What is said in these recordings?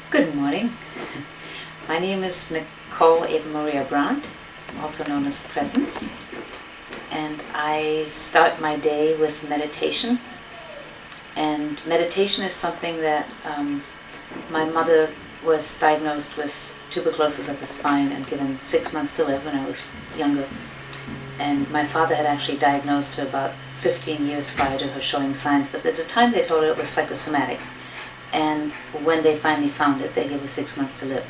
Good morning. My name is Nicole Eva Maria Brandt, also known as Presence, and I start my day with meditation. And meditation is something that my mother was diagnosed with tuberculosis of the spine and given 6 months to live when I was younger. And my father had actually diagnosed her about 15 years prior to her showing signs, but at the time they told her it was psychosomatic. And when they finally found it, they gave her 6 months to live.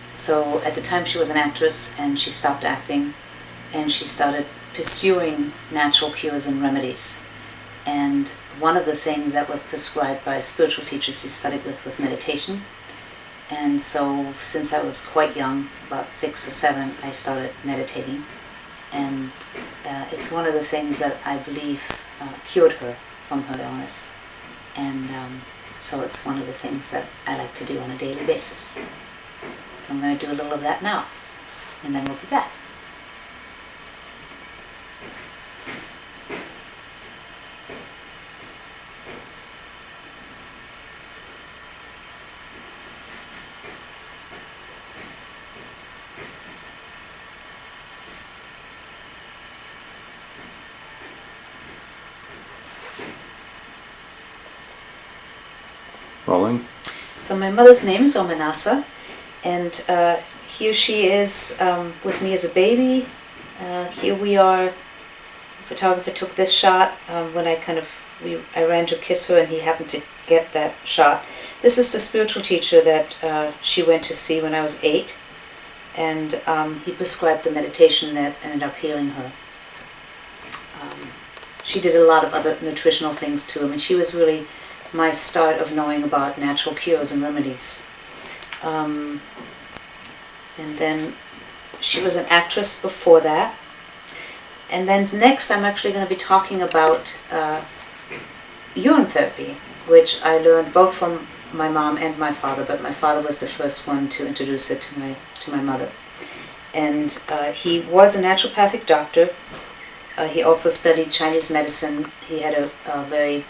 So at the time she was an actress, and she stopped acting, and she started pursuing natural cures and remedies. And one of the things that was prescribed by a spiritual teacher she studied with was meditation. And so since I was quite young, about 6 or 7, I started meditating. And it's one of the things that I believe cured her from her illness. And so it's one of the things that I like to do on a daily basis. So I'm going to do a little of that now, and then we'll be back. Rolling. So my mother's name is Omanasa, and here she is with me as a baby. Here we are. The photographer took this shot when I ran to kiss her, and he happened to get that shot. This is the spiritual teacher that she went to see when I was 8, and he prescribed the meditation that ended up healing her. She did a lot of other nutritional things too. I mean, she was really my start of knowing about natural cures and remedies. And then she was an actress before that. And then next I'm actually going to be talking about urine therapy, which I learned both from my mom and my father, but my father was the first one to introduce it to my mother. And he was a naturopathic doctor. He also studied Chinese medicine. He had a very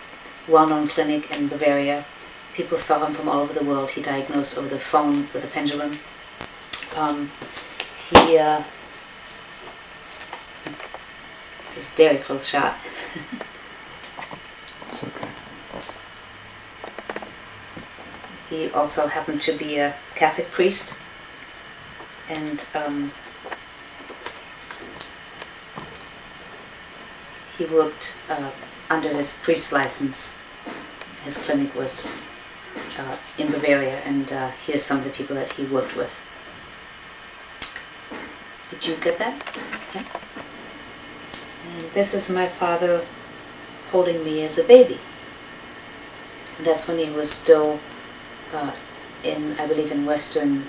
well-known clinic in Bavaria. People saw him from all over the world. He diagnosed over the phone with a pendulum. This is a very close shot. It's okay. He also happened to be a Catholic priest, and he worked under his priest's license. His clinic was in Bavaria, and here's some of the people that he worked with. Did you get that? Yeah. And this is my father holding me as a baby. And that's when he was still I believe in Western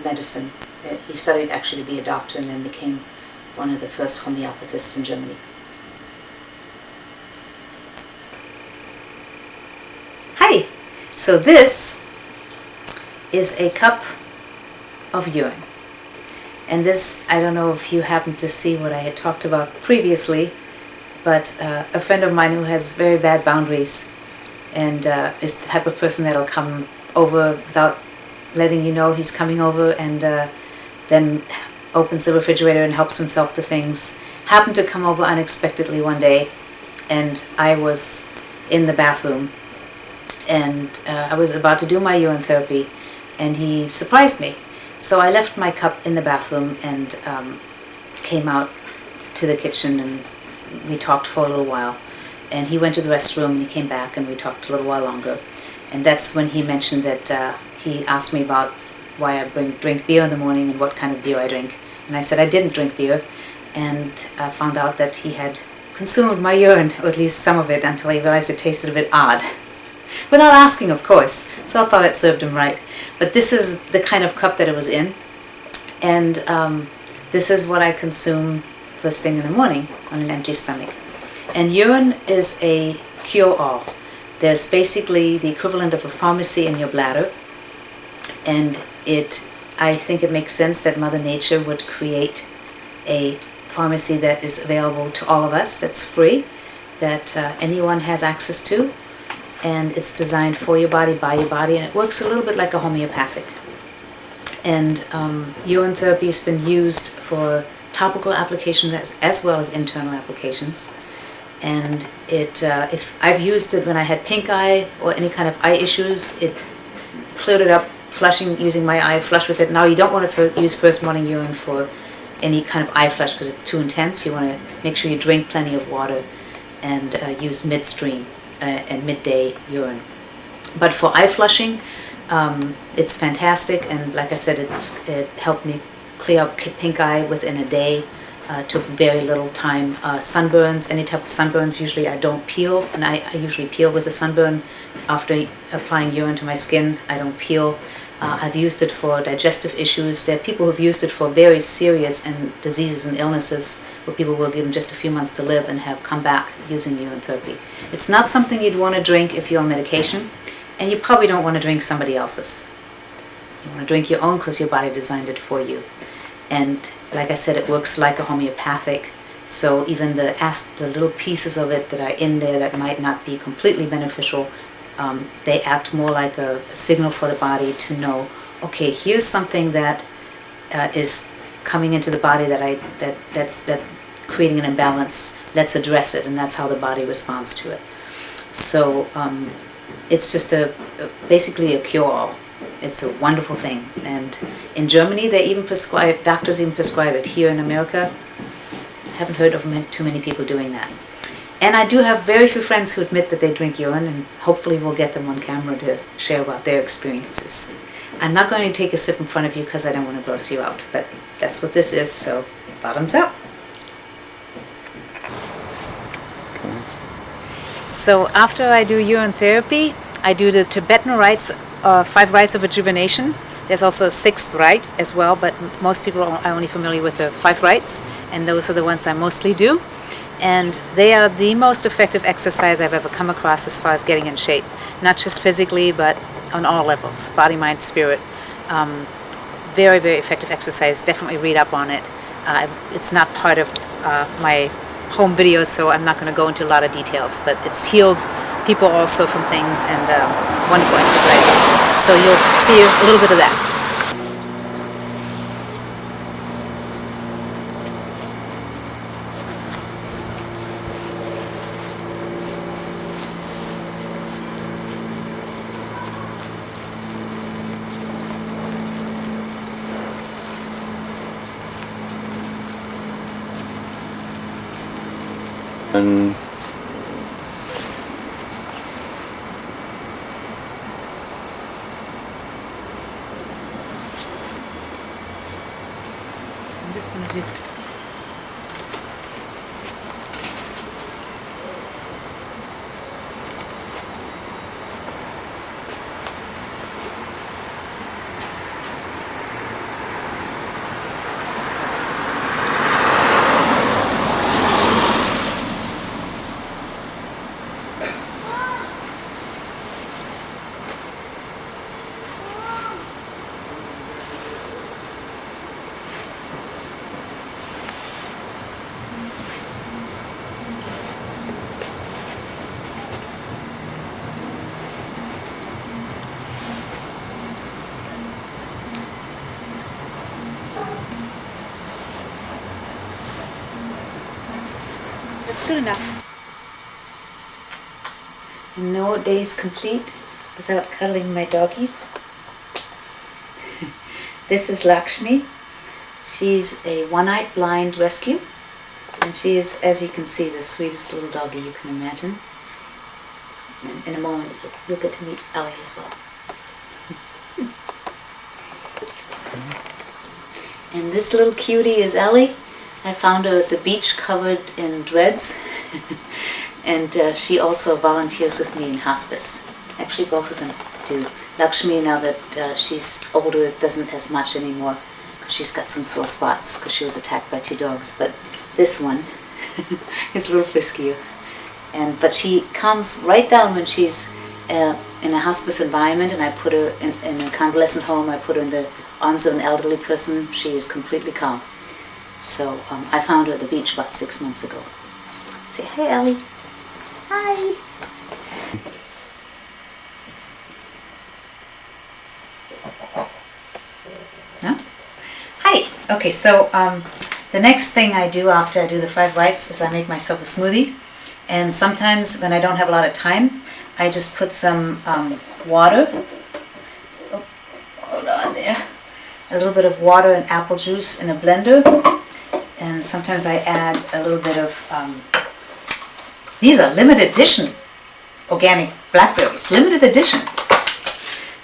medicine. He studied actually to be a doctor, and then became one of the first homeopathists in Germany. Hi! So this is a cup of urine. And this, I don't know if you happened to see what I had talked about previously, but a friend of mine who has very bad boundaries and is the type of person that'll come over without letting you know he's coming over, and then opens the refrigerator and helps himself to things, happened to come over unexpectedly one day, and I was in the bathroom, and I was about to do my urine therapy, and he surprised me. So I left my cup in the bathroom and came out to the kitchen, and we talked for a little while. And he went to the restroom, and he came back, and we talked a little while longer. And that's when he mentioned that he asked me about why I drink beer in the morning and what kind of beer I drink. And I said I didn't drink beer, and I found out that he had consumed my urine, or at least some of it, until he realized it tasted a bit odd. Without asking, of course, so I thought it served him right. But this is the kind of cup that it was in, and this is what I consume first thing in the morning on an empty stomach. And urine is a cure-all. There's basically the equivalent of a pharmacy in your bladder, and I think it makes sense that Mother Nature would create a pharmacy that is available to all of us, that's free, that anyone has access to. and it's designed for your body, by your body, and it works a little bit like a homeopathic. And urine therapy has been used for topical applications as well as internal applications. And if I've used it when I had pink eye or any kind of eye issues, it cleared it up, flushing, using my eye flush with it. Now you don't want to use first morning urine for any kind of eye flush because it's too intense. You want to make sure you drink plenty of water and use midstream and midday urine. But for eye flushing, it's fantastic, and like I said, it helped me clear up pink eye within a day. Took very little time. Sunburns, any type of sunburns, usually I don't peel, and I usually peel with a sunburn after applying urine to my skin. I don't peel. I've used it for digestive issues. There are people who've used it for very serious diseases and illnesses where people were given just a few months to live and have come back using urine therapy. It's not something you'd want to drink if you're on medication, and you probably don't want to drink somebody else's. You want to drink your own because your body designed it for you. And like I said, it works like a homeopathic, so even the little pieces of it that are in there that might not be completely beneficial, they act more like a signal for the body to know, okay, here's something that is coming into the body that's creating an imbalance. Let's address it, and that's how the body responds to it. So it's just basically a cure-all. It's a wonderful thing, and in Germany doctors even prescribe it. Here in America, I haven't heard of too many people doing that. And I do have very few friends who admit that they drink urine, and hopefully we'll get them on camera to share about their experiences. I'm not going to take a sip in front of you because I don't want to gross you out, but that's what this is, so bottoms up. So after I do urine therapy, I do the Tibetan rites, 5 rites of rejuvenation. There's also a 6th rite as well, but most people are only familiar with the 5 rites, and those are the ones I mostly do. And they are the most effective exercise I've ever come across as far as getting in shape. Not just physically, but on all levels, body, mind, spirit. Very, very effective exercise. Definitely read up on it. It's not part of my home videos, so I'm not going to go into a lot of details, but it's healed people also from things, and wonderful exercises. So you'll see a little bit of that. And I'm just going to do That's good enough. No days complete without cuddling my doggies. This is Lakshmi. She's a one-eyed blind rescue, and she is, as you can see, the sweetest little doggie you can imagine. And in a moment you'll get to meet Ellie as well. And this little cutie is Ellie. I found her at the beach covered in dreads, and she also volunteers with me in hospice. Actually, both of them do. Lakshmi, now that she's older, doesn't as much anymore. She's got some sore spots because she was attacked by 2 dogs, but this one is a little friskier. But she calms right down when she's in a hospice environment, and I put her in a convalescent home. I put her in the arms of an elderly person. She is completely calm. So I found her at the beach about 6 months ago. Say, hey, Ellie. Hi. Okay, so the next thing I do after I do the 5 whites is I make myself a smoothie. And sometimes when I don't have a lot of time, I just put some water. Oh, hold on there. A little bit of water and apple juice in a blender. And sometimes I add a little bit of, these are limited edition organic blackberries, limited edition.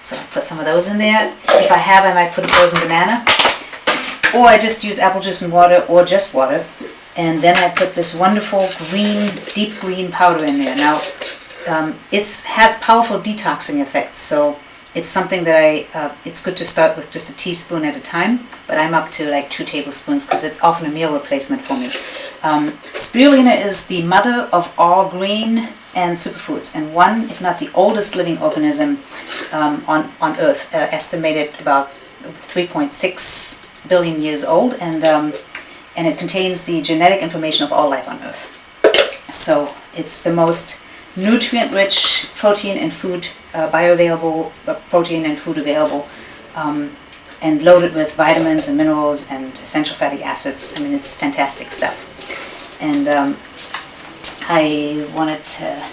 So I put some of those in there. If I have, I might put a frozen banana. Or I just use apple juice and water, or just water. And then I put this wonderful green, deep green powder in there. Now, it has powerful detoxing effects, so it's something that it's good to start with just a teaspoon at a time, but I'm up to like 2 tablespoons because it's often a meal replacement for me. Spirulina is the mother of all green and superfoods, and one, if not the oldest living organism on Earth, estimated about 3.6 billion years old, and it contains the genetic information of all life on Earth. So it's the most nutrient-rich protein and food, bioavailable protein and food available, and loaded with vitamins and minerals and essential fatty acids. I mean, it's fantastic stuff. And I wanted to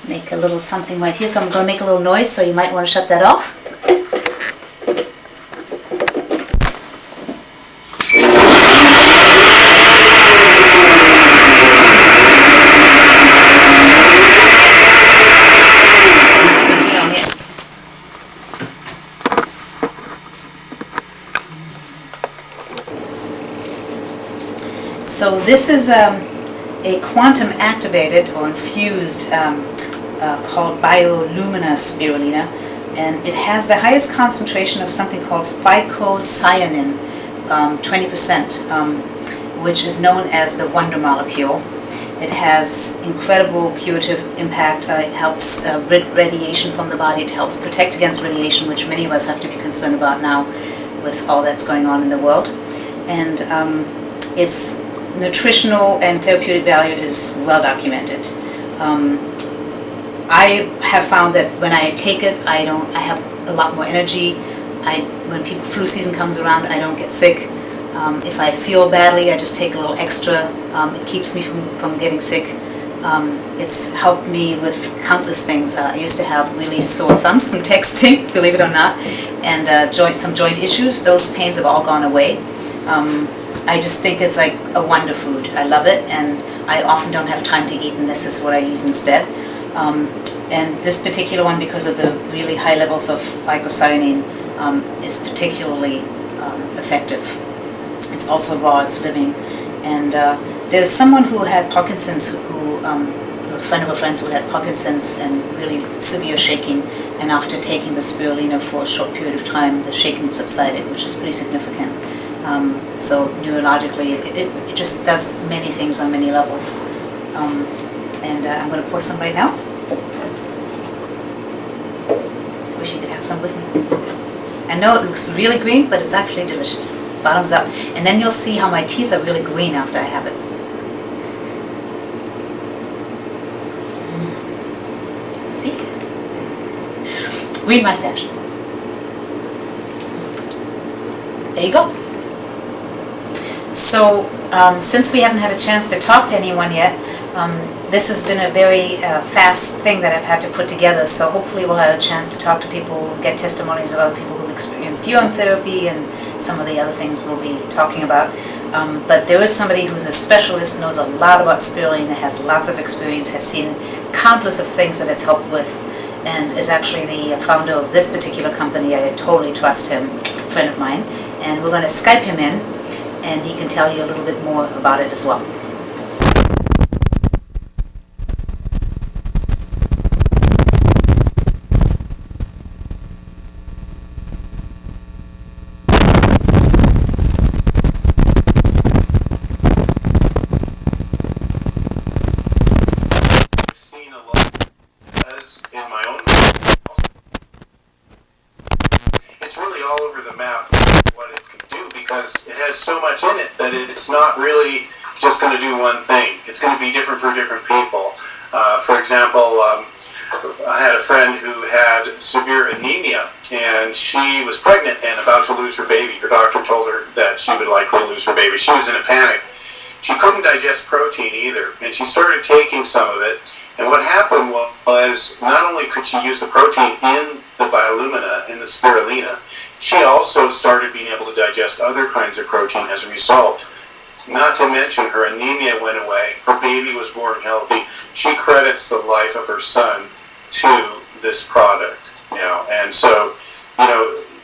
make a little something right here, so I'm going to make a little noise, so you might want to shut that off. So this is a quantum activated or infused called bioluminescent spirulina, and it has the highest concentration of something called phycocyanin, 20%, which is known as the wonder molecule. It has incredible curative impact. It helps rid radiation from the body. It helps protect against radiation, which many of us have to be concerned about now with all that's going on in the world. And its nutritional and therapeutic value is well documented. I have found that when I take it, I have a lot more energy. When flu season comes around, I don't get sick. If I feel badly, I just take a little extra. It keeps me from getting sick. It's helped me with countless things. I used to have really sore thumbs from texting, believe it or not, and some joint issues. Those pains have all gone away. I just think it's like a wonder food. I love it, and I often don't have time to eat, and this is what I use instead. And this particular one, because of the really high levels of phycocyanin, is particularly effective. It's also raw, it's living. And there's someone who had Parkinson's, a friend of a friend's who had Parkinson's and really severe shaking, and after taking the spirulina for a short period of time, the shaking subsided, which is pretty significant. So neurologically, it just does many things on many levels. And I'm going to pour some right now. Wish you could have some with me. I know it looks really green, but it's actually delicious. Bottoms up. And then you'll see how my teeth are really green after I have it. See? Green mustache. There you go. So, since we haven't had a chance to talk to anyone yet, this has been a very fast thing that I've had to put together, so hopefully we'll have a chance to talk to people, get testimonies of other people who've experienced urine therapy and some of the other things we'll be talking about. But there is somebody who's a specialist, knows a lot about spirulina, has lots of experience, has seen countless of things that it's helped with, and is actually the founder of this particular company. I totally trust him, a friend of mine, and we're going to Skype him in, and he can tell you a little bit more about it as well. I've seen a lot as in my own. It's really all over the map what it can do, because it has so much in it that it's not really just going to do one thing. It's going to be different for different people. For example, I had a friend who had severe anemia, and she was pregnant and about to lose her baby. Her doctor told her that she would likely lose her baby. She was in a panic. She couldn't digest protein either, and she started taking some of it. And what happened was not only could she use the protein in the biolumina, in the spirulina, she also started being able to digest other kinds of protein as a result. Not to mention her anemia went away, her baby was born healthy. She credits the life of her son to this product, and so,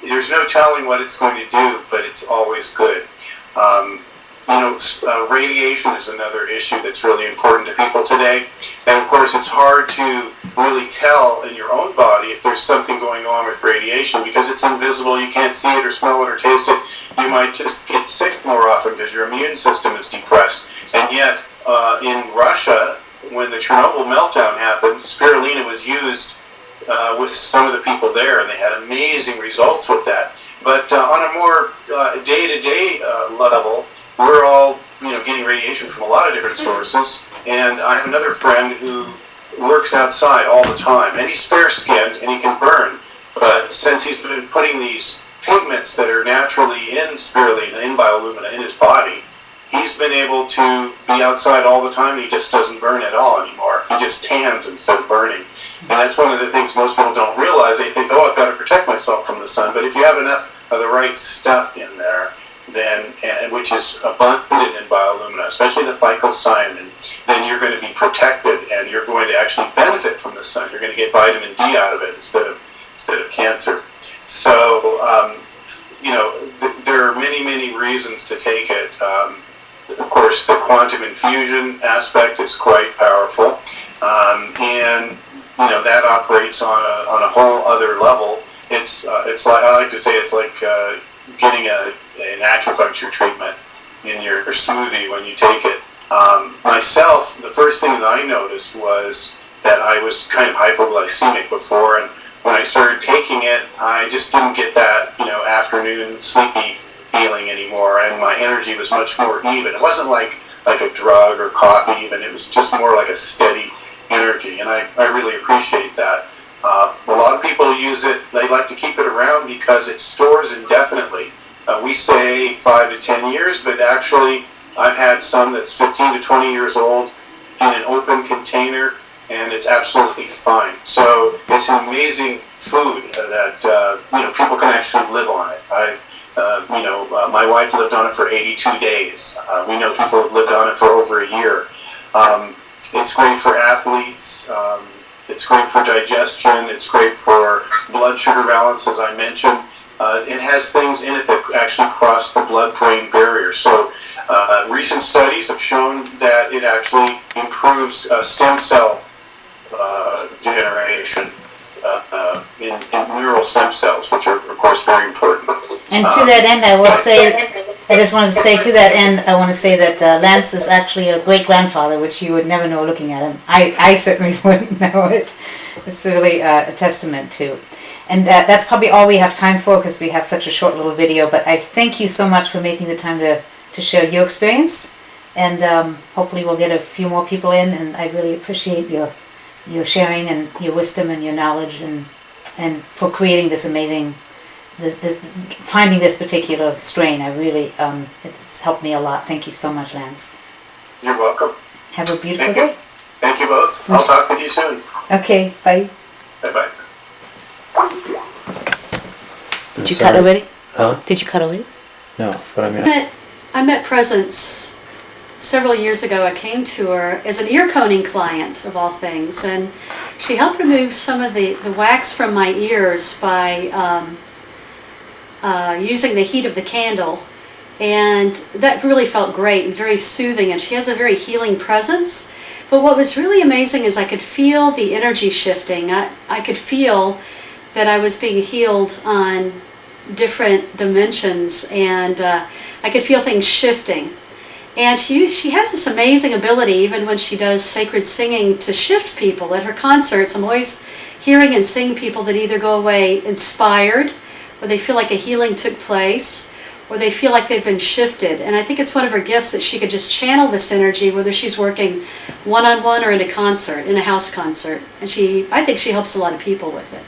there's no telling what it's going to do, but it's always good. Radiation is another issue that's really important to people today. And of course, it's hard to really tell in your own body if there's something going on with radiation because it's invisible. You can't see it or smell it or taste it. You might just get sick more often because your immune system is depressed. And yet, in Russia, when the Chernobyl meltdown happened, spirulina was used with some of the people there, and they had amazing results with that. But on a more day-to-day level, we're all, getting radiation from a lot of different sources. And I have another friend who works outside all the time, and he's fair-skinned and he can burn. But since he's been putting these pigments that are naturally in spirulina, in biolumina, in his body, he's been able to be outside all the time, and he just doesn't burn at all anymore. He just tans instead of burning. And that's one of the things most people don't realize. They think, I've got to protect myself from the sun. But if you have enough of the right stuff in there, then, which is abundant in biolumina, especially the phycocyanin, then you're going to be protected and you're going to actually benefit from the sun. You're going to get vitamin D out of it instead of cancer. So, there are many, many reasons to take it. Of course, the quantum infusion aspect is quite powerful, and that operates on a whole other level. It's like, I like to say, it's like getting an acupuncture treatment in your smoothie when you take it. Myself, the first thing that I noticed was that I was kind of hypoglycemic before, and when I started taking it, I just didn't get that afternoon sleepy feeling anymore, and my energy was much more even. It wasn't like a drug or coffee even. It was just more like a steady energy, and I really appreciate that. A lot of people use it, they like to keep it around because it stores indefinitely. We say 5 to 10 years, but actually I've had some that's 15 to 20 years old in an open container, and it's absolutely fine. So it's an amazing food that people can actually live on it. My wife lived on it for 82 days. We know people have lived on it for over a year. It's great for athletes. It's great for digestion. It's great for blood sugar balance, as I mentioned. It has things in it that actually cross the blood-brain barrier. So recent studies have shown that it actually improves stem cell generation in neural stem cells, which are, of course, very important. And to that end, I will say, I just wanted to say, to that end, I want to say that Lance is actually a great-grandfather, which you would never know looking at him. I certainly wouldn't know it. It's really a testament to. And that's probably all we have time for because we have such a short little video. But I thank you so much for making the time to share your experience. And hopefully we'll get a few more people in. And I really appreciate your sharing and your wisdom and your knowledge and for creating this amazing, finding this particular strain. I really, it's helped me a lot. Thank you so much, Lance. You're welcome. Have a beautiful day. Thank you both. I'll talk with you soon. Okay, bye. Bye-bye. Did you cut already? Huh? Did you cut already? No, but I mean... I met Presence several years ago. I came to her as an ear coning client, of all things, and she helped remove some of the wax from my ears by using the heat of the candle, and that really felt great and very soothing, and she has a very healing presence. But what was really amazing is I could feel the energy shifting. I could feel that I was being healed on different dimensions, and I could feel things shifting. And she has this amazing ability, even when she does sacred singing, to shift people. At her concerts, I'm always hearing and seeing people that either go away inspired, or they feel like a healing took place, or they feel like they've been shifted. And I think it's one of her gifts that she could just channel this energy, whether she's working one-on-one or in a concert, in a house concert. And I think she helps a lot of people with it.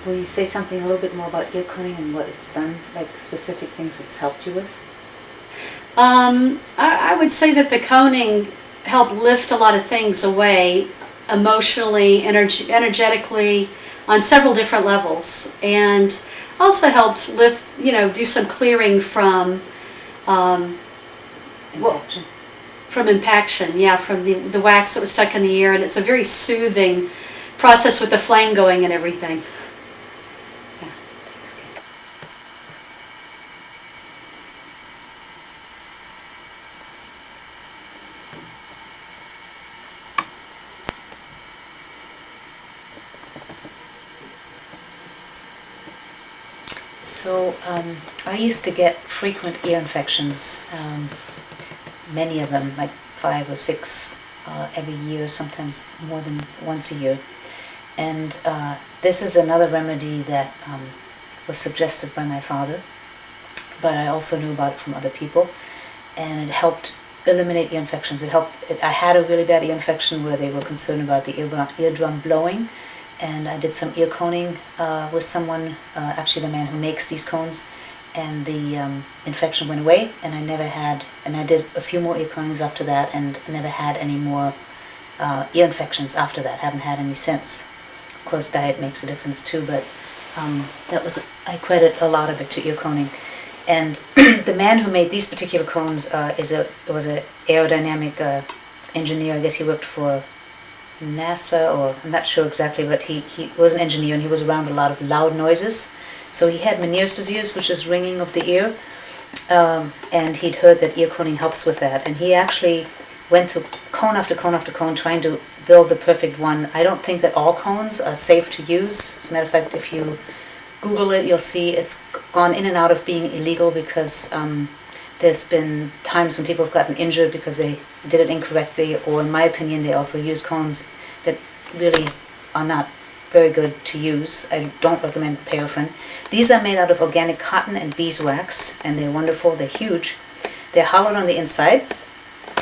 Will you say something a little bit more about ear coning and what it's done, like specific things it's helped you with? I would say that the coning helped lift a lot of things away, emotionally, energetically, on several different levels, and also helped lift, do some clearing from Impaction. From impaction, yeah, from the wax that was stuck in the ear, and it's a very soothing process with the flame going and everything. Yeah. Thanks, Kate. So I used to get frequent ear infections, many of them, like 5 or 6 every year, sometimes more than once a year. And this is another remedy that was suggested by my father, but I also knew about it from other people, and it helped eliminate ear infections. I had a really bad ear infection where they were concerned about the eardrum blowing, and I did some ear coning with someone, actually the man who makes these cones, and the infection went away, and I did a few more ear conings after that, and never had any more ear infections after that. Haven't had any since. Of course, diet makes a difference too, but I credit a lot of it to ear coning. And the man who made these particular cones was an aerodynamic engineer. I guess he worked for NASA, or I'm not sure exactly, but he was an engineer, and he was around a lot of loud noises. So he had Meniere's disease, which is ringing of the ear, and he'd heard that ear coning helps with that. And he actually went through cone after cone after cone trying to build the perfect one. I don't think that all cones are safe to use. As a matter of fact, if you Google it, you'll see it's gone in and out of being illegal because there's been times when people have gotten injured because they did it incorrectly, or in my opinion, they also use cones that really are not very good to use. I don't recommend paraffin. These are made out of organic cotton and beeswax, and they're wonderful. They're huge. They're hollowed on the inside,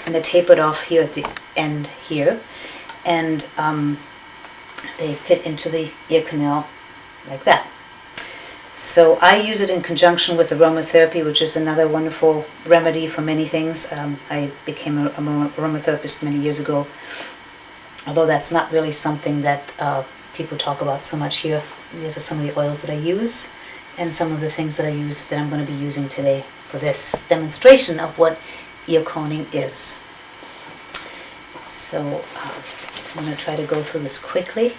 and they're tapered off here at the end here, and they fit into the ear canal like that. So I use it in conjunction with aromatherapy, which is another wonderful remedy for many things. I became an aromatherapist many years ago, although that's not really something that people talk about so much here. These are some of the oils that I use, and some of the things that I use that I'm going to be using today for this demonstration of what ear coning is. So I'm going to try to go through this quickly.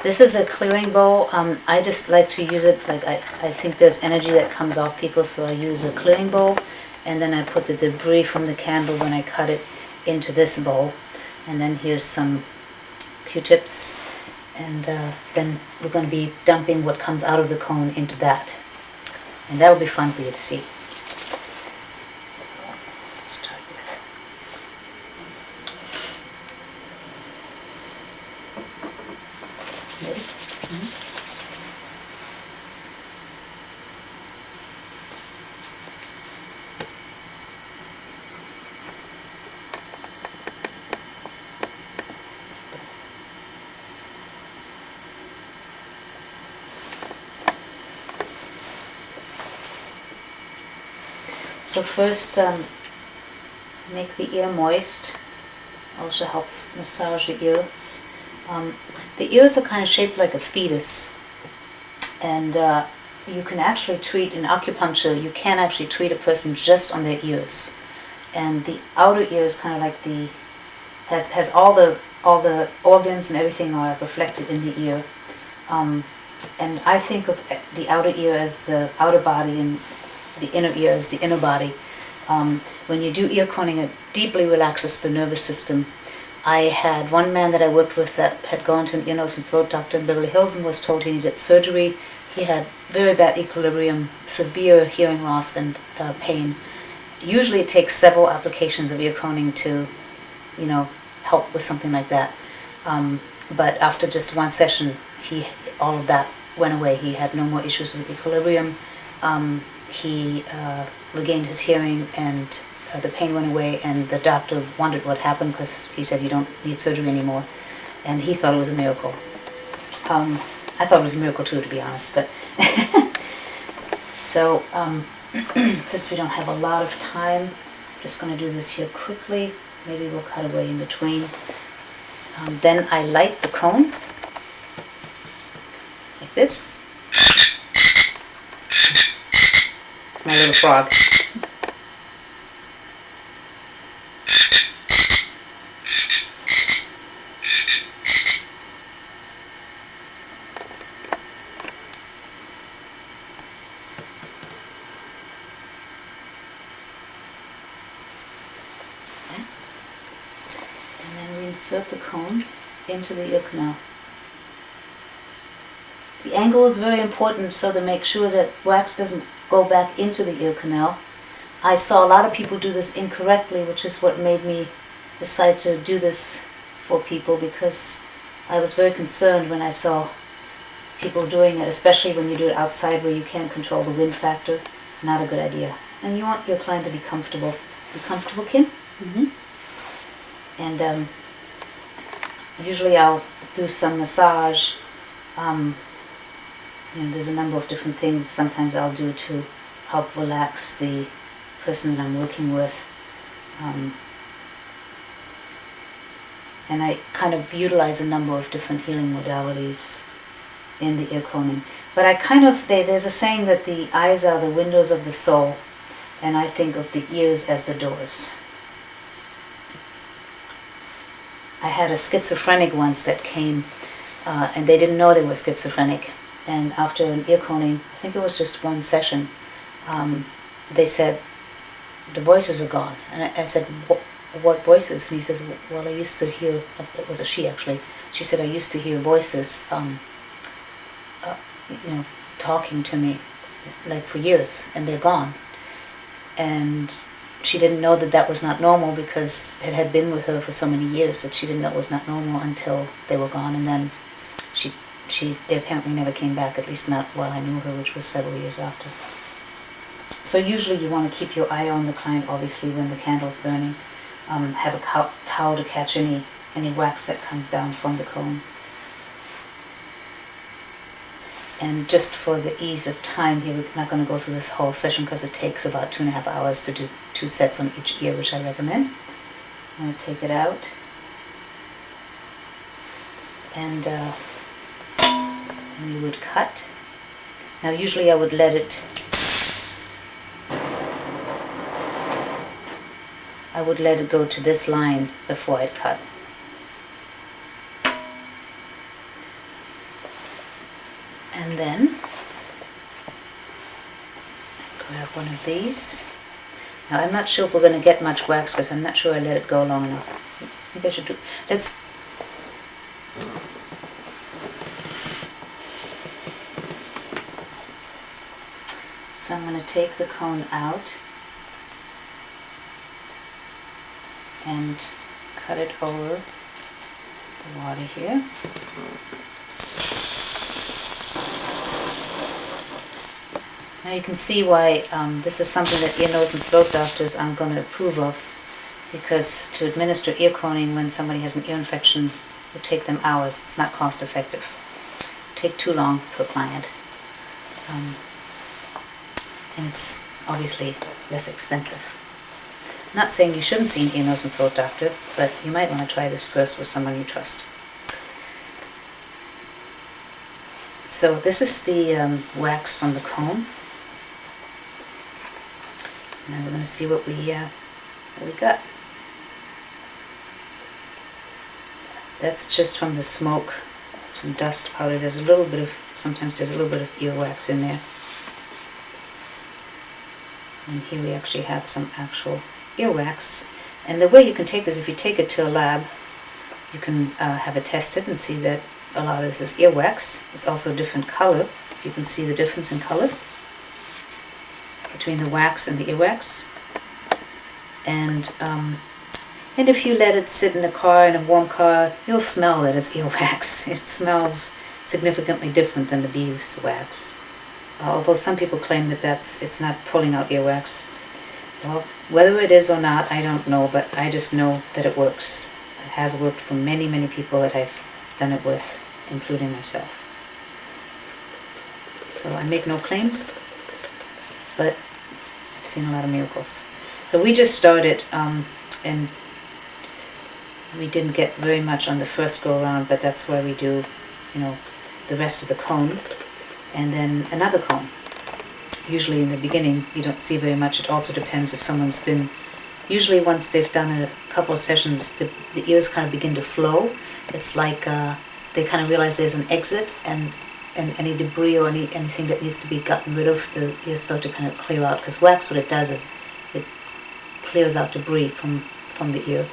This is a clearing bowl. I just like to use it, like I think there's energy that comes off people, so I use a clearing bowl, and then I put the debris from the candle when I cut it into this bowl. And then here's some Q-tips, and then we're going to be dumping what comes out of the cone into that. And that'll be fun for you to see. So, let's start with... Ready? So first, make the ear moist. Also helps massage the ears. The ears are kind of shaped like a fetus, and you can actually treat in acupuncture. You can actually treat a person just on their ears, and the outer ear is kind of like has all the organs and everything are reflected in the ear. And I think of the outer ear as the outer body, and the inner ear as the inner body. When you do ear coning, it deeply relaxes the nervous system. I had one man that I worked with that had gone to an ear, nose, and throat doctor in Beverly Hills and was told he needed surgery. He had very bad equilibrium, severe hearing loss, and pain. Usually it takes several applications of ear coning to, help with something like that. But after just one session, all of that went away. He had no more issues with equilibrium. he regained his hearing, and the pain went away, and the doctor wondered what happened because he said you don't need surgery anymore, and he thought it was a miracle. I thought it was a miracle too, to be honest, but so since we don't have a lot of time, I'm just going to do this here quickly. Maybe we'll cut away in between. Then I light the cone like this. It's my little frog. And then we insert the cone into the ear canal. The angle is very important so to make sure that wax doesn't go back into the ear canal. I saw a lot of people do this incorrectly, which is what made me decide to do this for people, because I was very concerned when I saw people doing it, especially when you do it outside where you can't control the wind factor. Not a good idea. And you want your client to be comfortable. Be comfortable, Kim? Mm-hmm. And usually I'll do some massage. There's a number of different things sometimes I'll do to help relax the person that I'm working with. And I kind of utilize a number of different healing modalities in the ear coning. But there's a saying that the eyes are the windows of the soul, and I think of the ears as the doors. I had a schizophrenic once that came, and they didn't know they were schizophrenic. And after an ear coning, I think it was just one session, they said, the voices are gone. And I said, what voices? And he says, well, I used to hear, it was a she actually, she said, I used to hear voices, talking to me, like for years, and they're gone. And she didn't know that that was not normal, because it had been with her for so many years that she didn't know it was not normal until they were gone. And then they apparently never came back, at least not while I knew her, which was several years after. So usually you want to keep your eye on the client, obviously, when the candle's burning. Have a towel to catch any wax that comes down from the cone. And just for the ease of time here, we're not going to go through this whole session because it takes about 2.5 hours to do 2 sets on each ear, which I recommend. I'm going to take it out. And then you would cut. Now usually I would let it go to this line before I cut. And then grab one of these. Now I'm not sure if we're going to get much wax because I'm not sure I let it go long enough. Maybe I should do. So I'm going to take the cone out and cut it over the water here. Now you can see why this is something that ear, nose, and throat doctors aren't going to approve of, because to administer ear coning when somebody has an ear infection would take them hours. It's not cost effective. It would take too long per client. And it's obviously less expensive. I'm not saying you shouldn't see an ear, nose, and throat doctor, but you might want to try this first with someone you trust. So this is the wax from the cone. Now we're going to see what we got. That's just from the smoke, some dust powder. Sometimes there's a little bit of earwax in there. And here we actually have some actual earwax. And the way you can take this, if you take it to a lab, you can have it tested and see that a lot of this is earwax. It's also a different color. You can see the difference in color between the wax and the earwax. And if you let it sit in a car, in a warm car, you'll smell that it's earwax. It smells significantly different than the beeswax. although some people claim that it's not pulling out earwax. Well, whether it is or not, I don't know, but I just know that it works. It has worked for many, many people that I've done it with, including myself. So I make no claims, but I've seen a lot of miracles. So we just started, and we didn't get very much on the first go around, but that's where we do, the rest of the cone, and then another cone. Usually in the beginning you don't see very much. It also depends if someone's been, usually once they've done a couple of sessions, the ears kind of begin to flow. It's like they kind of realize there's an exit, and any debris or anything that needs to be gotten rid of, the ears start to kind of clear out, because wax, what it does is it clears out debris from the ear.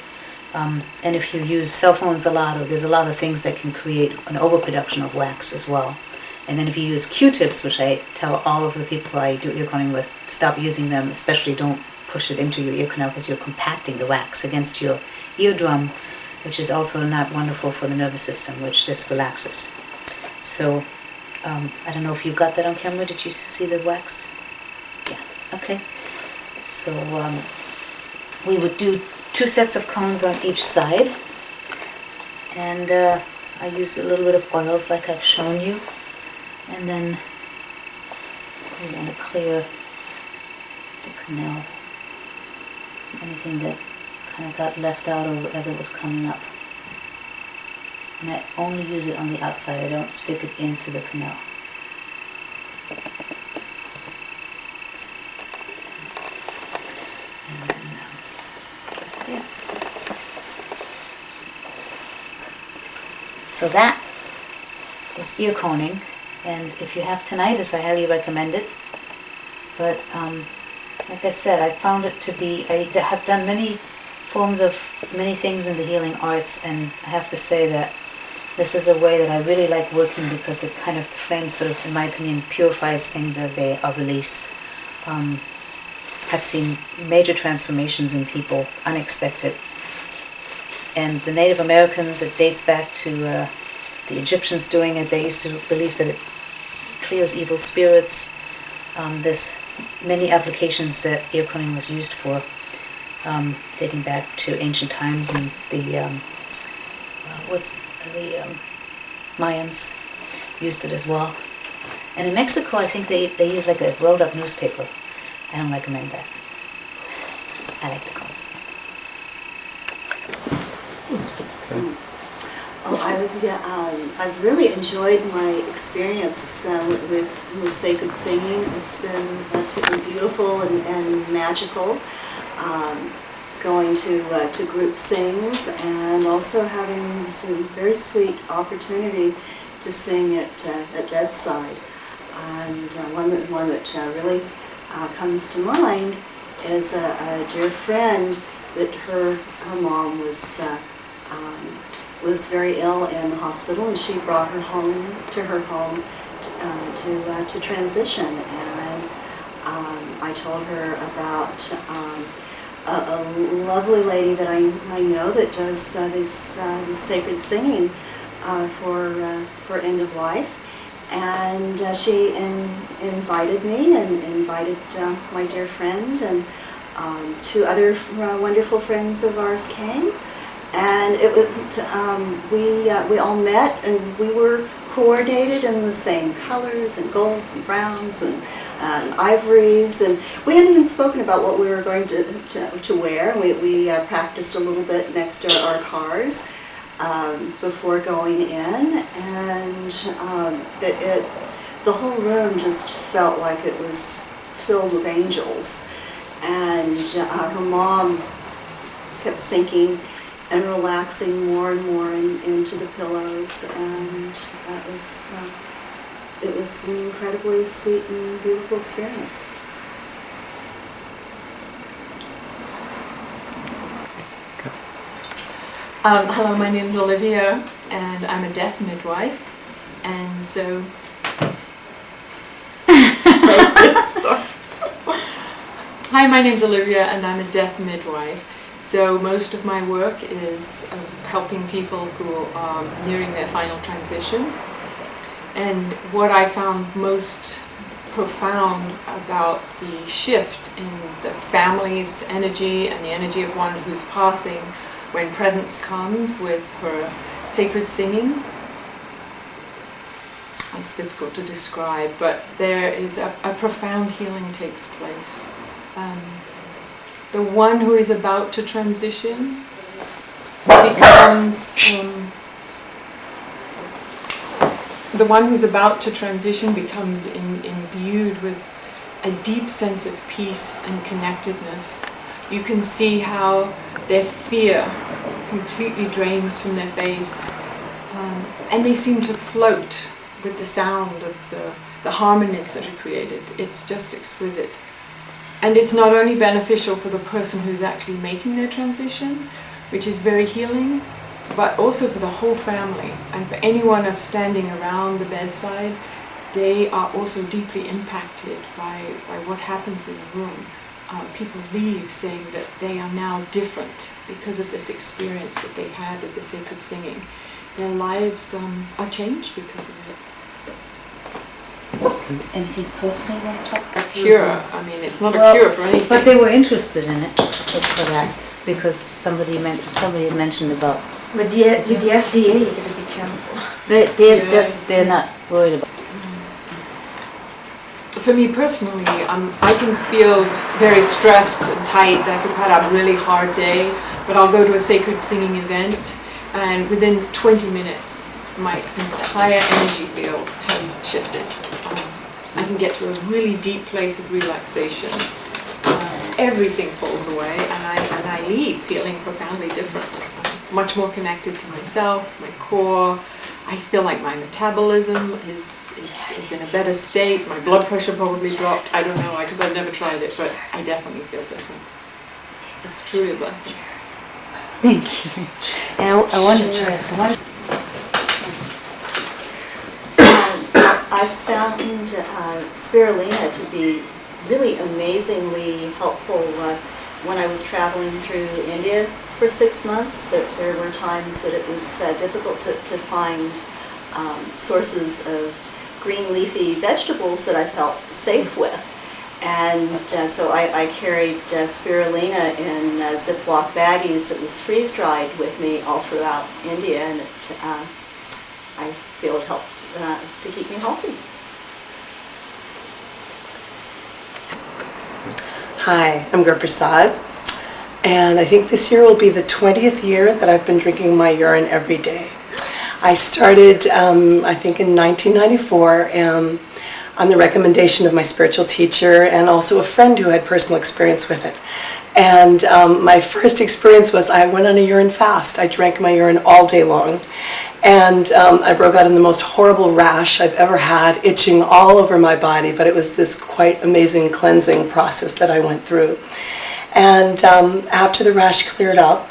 And if you use cell phones a lot, or there's a lot of things that can create an overproduction of wax as well. And then if you use Q-tips, which I tell all of the people I do ear cleaning with, stop using them, especially don't push it into your ear canal, because you're compacting the wax against your eardrum, which is also not wonderful for the nervous system, which just relaxes. So, I don't know if you got that on camera. Did you see the wax? Yeah, okay. So, we would do 2 sets of cones on each side, and I use a little bit of oils like I've shown you, and then we want to clear the canal, anything that kind of got left out as it was coming up. And I only use it on the outside, I don't stick it into the canal. So that is ear coning, and if you have tinnitus, I highly recommend it. But like I said, I found it to be, I have done many things in the healing arts, and I have to say that this is a way that I really like working, because it kind of, the flame sort of, in my opinion, purifies things as they are released. I've seen major transformations in people, unexpected. And the Native Americans, it dates back to the Egyptians doing it. They used to believe that it clears evil spirits. There's many applications that ear cleaning was used for, dating back to ancient times, and the Mayans used it as well. And in Mexico, I think they use like a rolled up newspaper. I don't recommend that. I like the cones. I've really enjoyed my experience with sacred singing. It's been absolutely beautiful and magical. Going to group sings, and also having just a very sweet opportunity to sing at bedside. And one that really comes to mind is a dear friend that her mom was very ill in the hospital, and she brought her home to transition. And I told her about a lovely lady that I know that does this sacred singing for end of life, and she invited me and invited my dear friend, and 2 other wonderful friends of ours came. And it was we all met, and we were coordinated in the same colors and golds and browns and ivories, and we hadn't even spoken about what we were going to wear. We practiced a little bit next to our cars before going in, and the whole room just felt like it was filled with angels. And her mom kept sinking and relaxing more and more into the pillows, and it was an incredibly sweet and beautiful experience. Hello, my name's Olivia, and I'm a death midwife, and so hi, my name's Olivia, and I'm a death midwife. So most of my work is helping people who are nearing their final transition. And what I found most profound about the shift in the family's energy and the energy of one who's passing when presence comes with her sacred singing. It's difficult to describe, but there is a profound healing takes place. The one who is about to transition becomes imbued with a deep sense of peace and connectedness. You can see how their fear completely drains from their face, and they seem to float with the sound of the harmonies that are created. It's just exquisite. And it's not only beneficial for the person who's actually making their transition, which is very healing, but also for the whole family. And for anyone who's standing around the bedside, they are also deeply impacted by what happens in the room. People leave saying that they are now different because of this experience that they had with the sacred singing. Their lives are changed because of it. Anything personal you want to talk about? A cure. I mean, it's not a cure for anything. But they were interested in it for that, because somebody had mentioned about. With the FDA, you gotta be careful. They're not worried about. For me personally, I can feel very stressed and tight. I could have had a really hard day, but I'll go to a sacred singing event, and within 20 minutes, my entire energy field has shifted. I can get to a really deep place of relaxation. Everything falls away, and I leave feeling profoundly different. Much more connected to myself, my core. I feel like my metabolism is in a better state. My blood pressure probably dropped. I don't know, because I've never tried it, but I definitely feel different. It's truly a blessing. Thank you. And I wonder. I found spirulina to be really amazingly helpful when I was traveling through India for 6 months. There were times that it was difficult to find sources of green leafy vegetables that I felt safe with. And so I carried spirulina in Ziploc baggies that was freeze-dried with me all throughout India, and I feel it helped to keep me healthy. Hi, I'm Gurprasad, and I think this year will be the 20th year that I've been drinking my urine every day. I started, I think, in 1994 on the recommendation of my spiritual teacher and also a friend who had personal experience with it. And my first experience was I went on a urine fast. I drank my urine all day long. And I broke out in the most horrible rash I've ever had, itching all over my body, but it was this quite amazing cleansing process that I went through. And after the rash cleared up,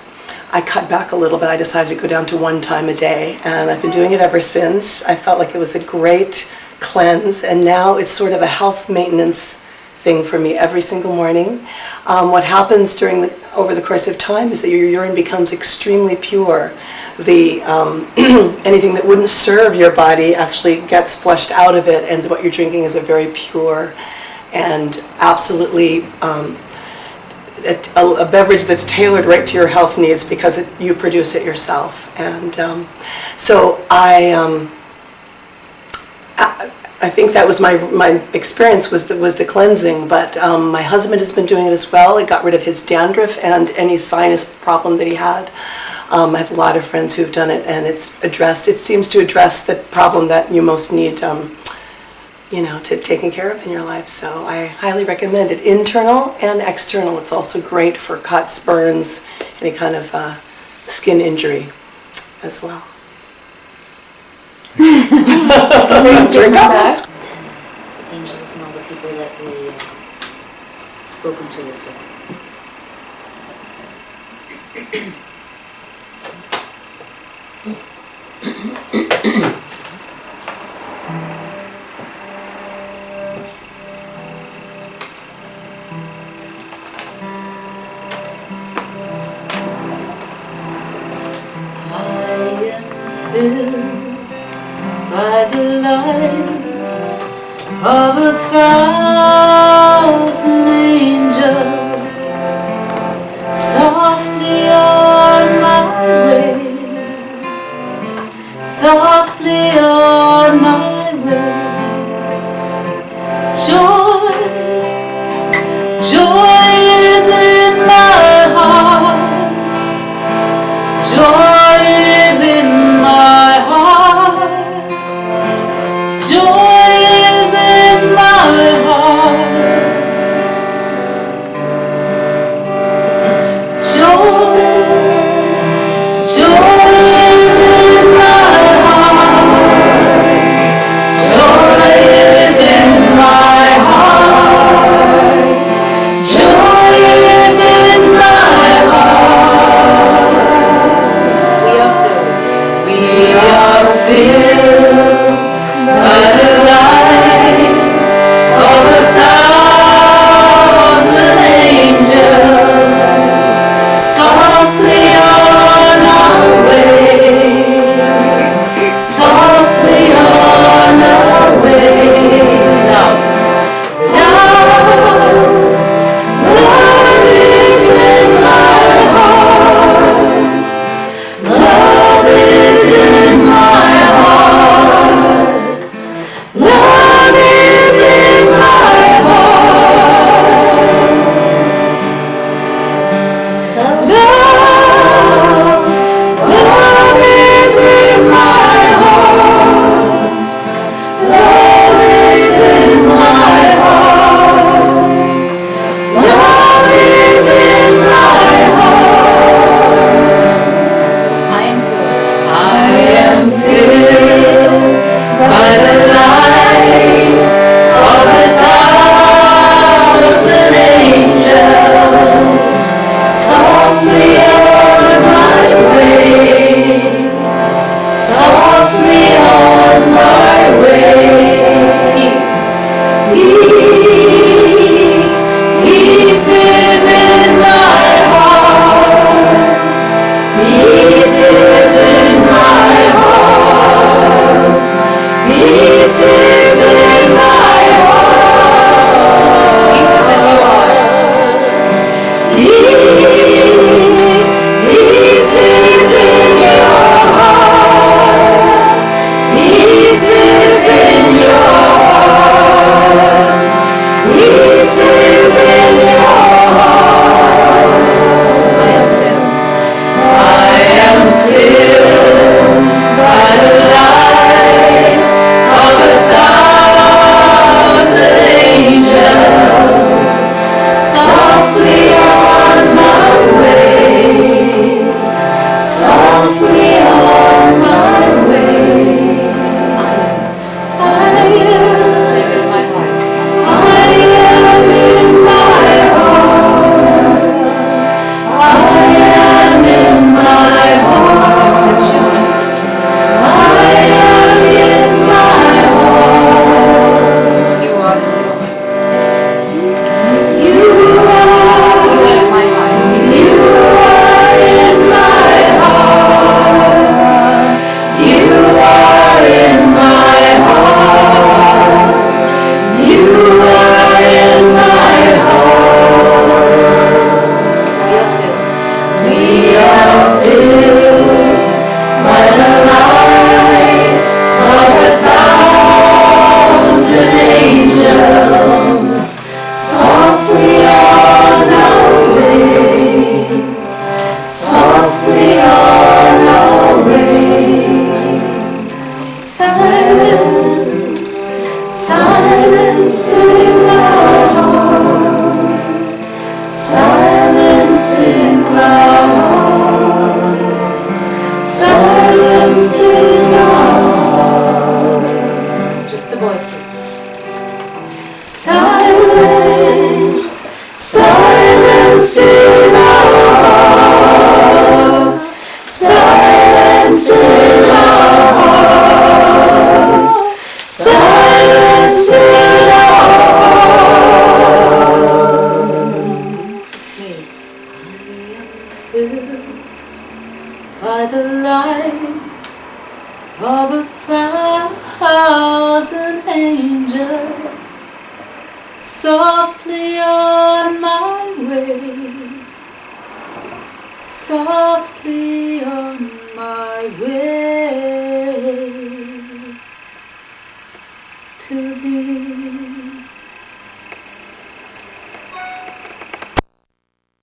I cut back a little bit. I decided to go down to 1 time a day, and I've been doing it ever since. I felt like it was a great cleanse, and now it's sort of a health maintenance thing for me every single morning. What happens over the course of time is that your urine becomes extremely pure. Anything that wouldn't serve your body actually gets flushed out of it, and what you're drinking is a very pure and absolutely a beverage that's tailored right to your health needs because you produce it yourself. And so I think that was my experience was the cleansing, but my husband has been doing it as well. It got rid of his dandruff and any sinus problem that he had. I have a lot of friends who've done it, and it seems to address the problem that you most need, to taking care of in your life. So I highly recommend it, internal and external. It's also great for cuts, burns, any kind of skin injury as well. Drink up. The angels and all the people that we spoken to this year. I am filled by the light of a thousand angels softly on my way, softly on my way. Joy, joy is in my heart, joy is in my heart, joy is in my heart, joy, joy is in my heart, joy is in my heart, joy is in my heart. We are filled by the light of a thousand angels softly on our way, softly on our way. Love, love, love is in my heart, love is in my heart, love is in my heart, love, love is in my heart, love is in my heart, love is in my heart. I am filled by the light of a thousand angels softly on my way, softly on my way. Peace, peace is in my heart, peace is in my heart, peace is in my heart, peace is in your heart, peace, peace is in your heart, peace is in your heart, peace is in your heart. I am filled by the light of a thousand angels softly on my way, softly on my way. I am in my heart, I am in my heart, I am in my heart, I am in my heart. You are in your heart. You are in my heart. You are in my heart. You are in my heart. You are in my heart. We are filled by the light of a thousand angels softly on our way, softly on our way. Silence, silence in our hearts, silence in our hearts, silence in our hearts. Just the voices. Silence, silence in our hearts, silence in our hearts, silence in our hearts. Say, I am filled by the light of a thousand angels softly on my way, softly on my way.